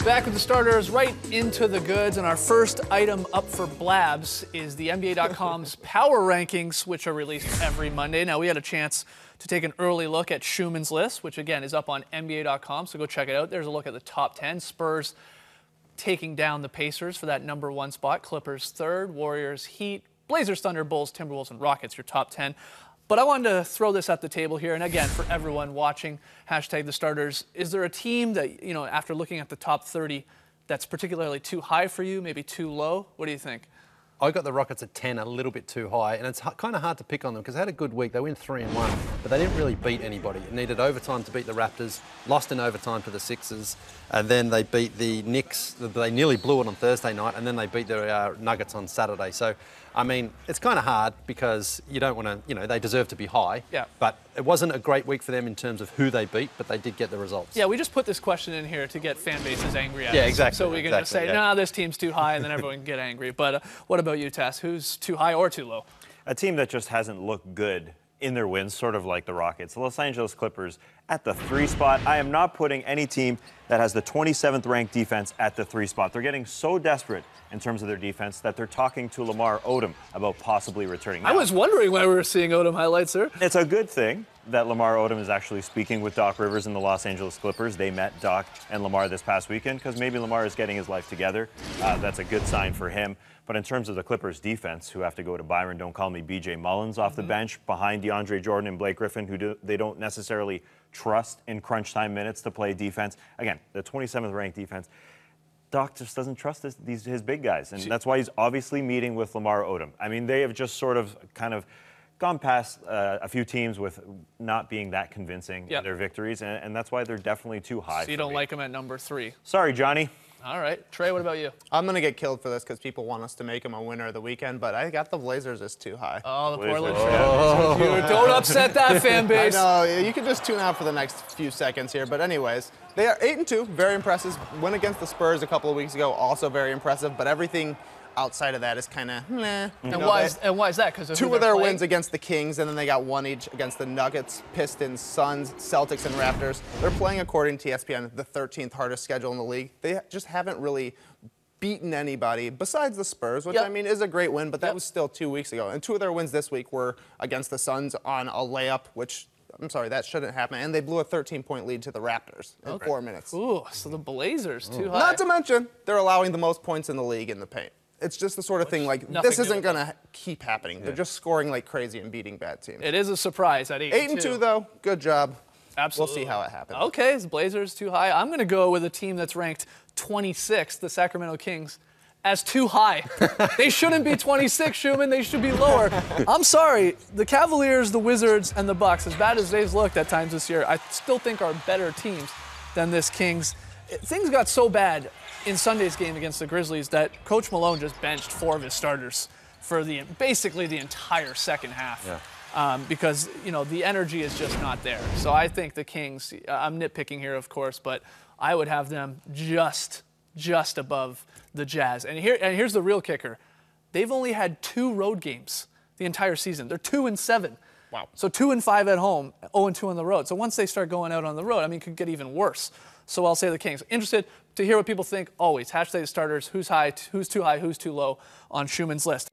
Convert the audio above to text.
Back with the starters, right into the goods, and our first item up for blabs is the NBA.com's power rankings, which are released every Monday. Now, we had a chance to take an early look at Schuhmann's list, which again is up on NBA.com, so go check it out. There's a look at the top 10. Spurs taking down the Pacers for that #1 spot. Clippers third, Warriors, Heat, Blazers, Thunder, Bulls, Timberwolves, and Rockets, your top 10. But I wanted to throw this at the table here, and again, for everyone watching, hashtag the starters, is there a team that, you know, after looking at the top 30, that's particularly too high for you, maybe too low? What do you think? I got the Rockets at 10, a little bit too high, and it's kind of hard to pick on them because they had a good week. They went 3-1, but they didn't really beat anybody. It needed overtime to beat the Raptors, lost in overtime to the Sixers, and then they beat the Knicks. They nearly blew it on Thursday night, and then they beat the Nuggets on Saturday. So, I mean, it's kind of hard because you don't want to, you know, they deserve to be high. Yeah. But it wasn't a great week for them in terms of who they beat, but they did get the results. Yeah, we just put this question in here to get fan bases angry at us. Yeah, exactly. So we're going to say, nah, this team's too high, and then everyone can get angry. But what about you, Tess? Who's too high or too low? A team that just hasn't looked good in their wins, sort of like the Rockets. The Los Angeles Clippers at the 3 spot. I am not putting any team that has the 27th ranked defense at the 3 spot. They're getting so desperate in terms of their defense that they're talking to Lamar Odom about possibly returning. Now, I was wondering why we were seeing Odom highlights, sir. It's a good thing that Lamar Odom is actually speaking with Doc Rivers and the Los Angeles Clippers. They met Doc and Lamar this past weekend because maybe Lamar is getting his life together. That's a good sign for him. But in terms of the Clippers defense, who have to go to Byron, don't call me B.J. Mullins off the bench behind DeAndre Jordan and Blake Griffin, who they don't necessarily trust in crunch time minutes to play defense. Again, the 27th ranked defense. Doc just doesn't trust his big guys, and that's why he's obviously meeting with Lamar Odom. I mean, they have just sort of kind of gone past a few teams with not being that convincing in their victories, and that's why they're definitely too high. So you don't like them at number 3? Sorry, Johnny. All right. Trey, what about you? I'm going to get killed for this because people want us to make him a winner of the weekend, but I got the Blazers as too high. Oh, the poor little Trey. Don't upset that fan base. I know, you can just tune out for the next few seconds here, but anyways, they are 8-2, very impressive. Win against the Spurs a couple of weeks ago, also very impressive, but everything outside of that is kind of meh. And why is that? Because 2 of their wins against the Kings, and then they got 1 each against the Nuggets, Pistons, Suns, Celtics, and Raptors. They're playing, according to ESPN, the 13th hardest schedule in the league. They just haven't really beaten anybody besides the Spurs, which I mean is a great win, but that was still 2 weeks ago. And 2 of their wins this week were against the Suns on a layup, which I'm sorry, that shouldn't happen. And they blew a 13-point lead to the Raptors in 4 minutes. Ooh, so the Blazers too high. Not to mention, they're allowing the most points in the league in the paint. It's just the sort of thing like, this isn't going to keep happening. They're just scoring like crazy and beating bad teams. It is a surprise at 8-2. 8-2, though. Good job. Absolutely. We'll see how it happens. Okay, the Blazers too high. I'm going to go with a team that's ranked 26th, the Sacramento Kings, as too high. They shouldn't be 26, Schuhmann. They should be lower. I'm sorry. The Cavaliers, the Wizards, and the Bucks, as bad as they've looked at times this year, I still think are better teams than this Kings. Things got so bad in Sunday's game against the Grizzlies that Coach Malone just benched 4 of his starters for basically the entire second half. Because, you know, the energy is just not there. So I think the Kings, I'm nitpicking here, of course, but I would have them just above the Jazz. And here's the real kicker. They've only had 2 road games the entire season. They're 2-7. Wow. So 2-5 at home, 0-2 on the road. So once they start going out on the road, I mean, it could get even worse. So I'll say the Kings. Interested to hear what people think always. Hashtag the starters. Who's high, who's too low on Schuhmann's list.